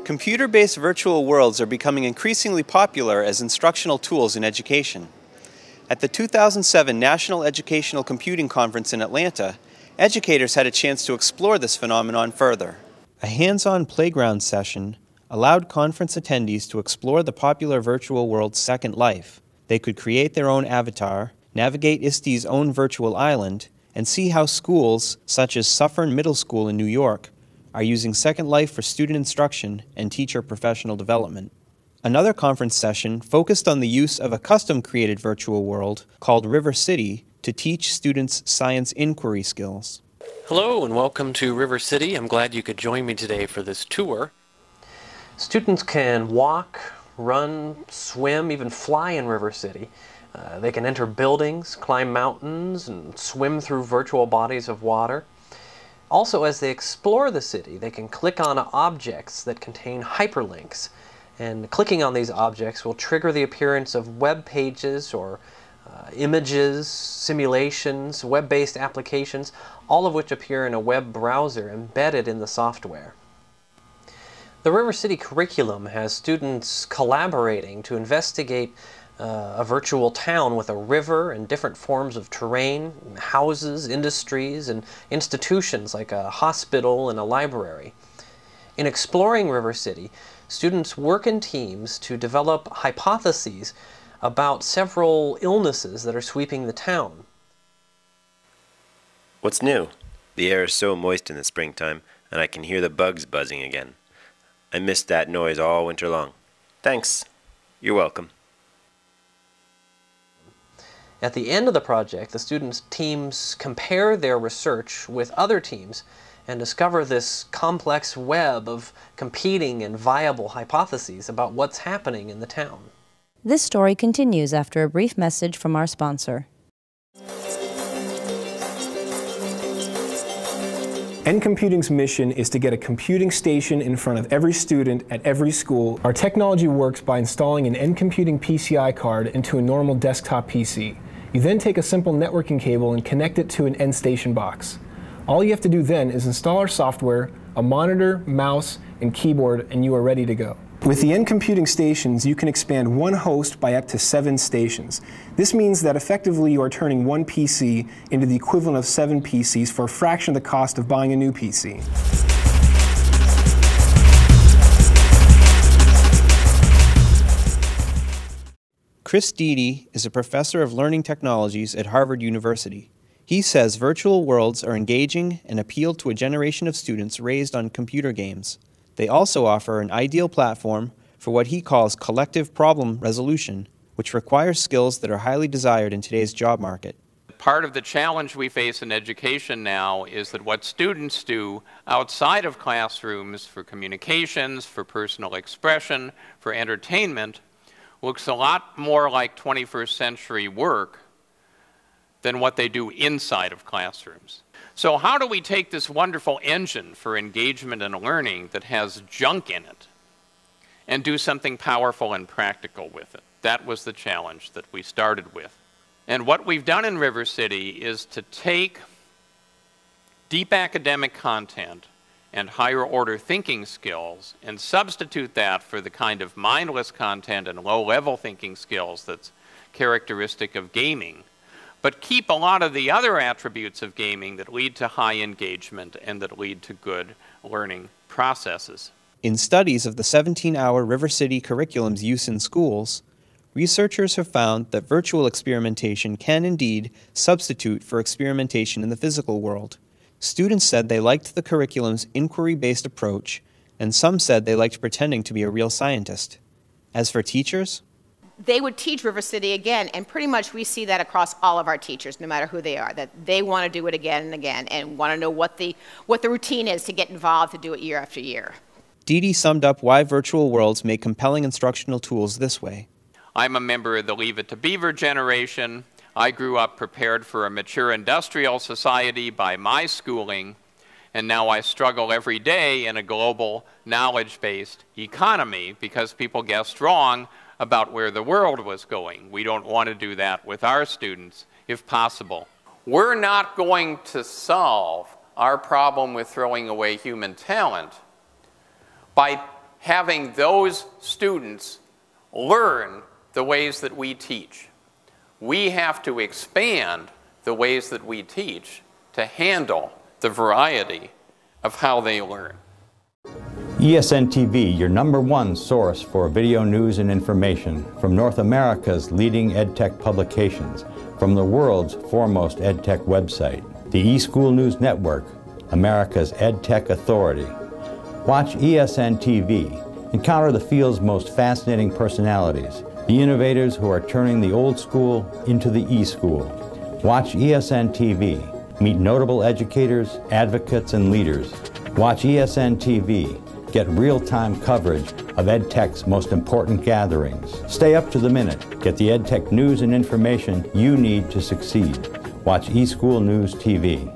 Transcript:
Computer-based virtual worlds are becoming increasingly popular as instructional tools in education. At the 2007 National Educational Computing Conference in Atlanta, educators had a chance to explore this phenomenon further. A hands-on playground session allowed conference attendees to explore the popular virtual world's second life. They could create their own avatar, navigate ISTE's own virtual island, and see how schools, such as Suffern Middle School in New York, are using Second Life for student instruction and teacher professional development. Another conference session focused on the use of a custom-created virtual world called River City to teach students science inquiry skills. Hello and welcome to River City. I'm glad you could join me today for this tour. Students can walk, run, swim, even fly in River City. They can enter buildings, climb mountains, and swim through virtual bodies of water. Also, as they explore the city, they can click on objects that contain hyperlinks. And clicking on these objects will trigger the appearance of web pages or images, simulations, web-based applications, all of which appear in a web browser embedded in the software. The River City curriculum has students collaborating to investigate a virtual town with a river and different forms of terrain, houses, industries, and institutions like a hospital and a library. In exploring River City, students work in teams to develop hypotheses about several illnesses that are sweeping the town. What's new? The air is so moist in the springtime, and I can hear the bugs buzzing again. I missed that noise all winter long. Thanks. You're welcome. At the end of the project, the students' teams compare their research with other teams and discover this complex web of competing and viable hypotheses about what's happening in the town. This story continues after a brief message from our sponsor. NComputing's mission is to get a computing station in front of every student at every school. Our technology works by installing an NComputing PCI card into a normal desktop PC. You then take a simple networking cable and connect it to an end station box. All you have to do then is install our software, a monitor, mouse, and keyboard, and you are ready to go. With the NComputing stations, you can expand one host by up to 7 stations. This means that effectively you are turning one PC into the equivalent of 7 PCs for a fraction of the cost of buying a new PC. Chris Deedy is a professor of learning technologies at Harvard University. He says virtual worlds are engaging and appeal to a generation of students raised on computer games. They also offer an ideal platform for what he calls collective problem resolution, which requires skills that are highly desired in today's job market. Part of the challenge we face in education now is that what students do outside of classrooms for communications, for personal expression, for entertainment, looks a lot more like 21st century work than what they do inside of classrooms. So how do we take this wonderful engine for engagement and learning that has junk in it and do something powerful and practical with it? That was the challenge that we started with. And what we've done in River City is to take deep academic content and higher order thinking skills and substitute that for the kind of mindless content and low-level thinking skills that's characteristic of gaming, but keep a lot of the other attributes of gaming that lead to high engagement and that lead to good learning processes. In studies of the 17-hour River City curriculum's use in schools, researchers have found that virtual experimentation can indeed substitute for experimentation in the physical world. Students said they liked the curriculum's inquiry-based approach, and some said they liked pretending to be a real scientist. As for teachers, they would teach River City again, and pretty much we see that across all of our teachers, no matter who they are, that they want to do it again and again and want to know what the routine is to get involved to do it year after year. Deedy summed up why virtual worlds make compelling instructional tools this way. I'm a member of the Leave It to Beaver generation. I grew up prepared for a mature industrial society by my schooling, and now I struggle every day in a global knowledge-based economy because people guessed wrong about where the world was going. We don't want to do that with our students, if possible. we're not going to solve our problem with throwing away human talent by having those students learn the ways that we teach. We have to expand the ways that we teach to handle the variety of how they learn. ESN TV, your #1 source for video news and information from North America's leading EdTech publications, from the world's foremost EdTech website, the eSchoolnews Network, America's EdTech authority. Watch ESN TV. Encounter the field's most fascinating personalities, the innovators who are turning the old school into the e-school. Watch ESN TV. Meet notable educators, advocates, and leaders. Watch ESN TV. Get real-time coverage of EdTech's most important gatherings. Stay up to the minute. Get the EdTech news and information you need to succeed. Watch eSchoolnews TV.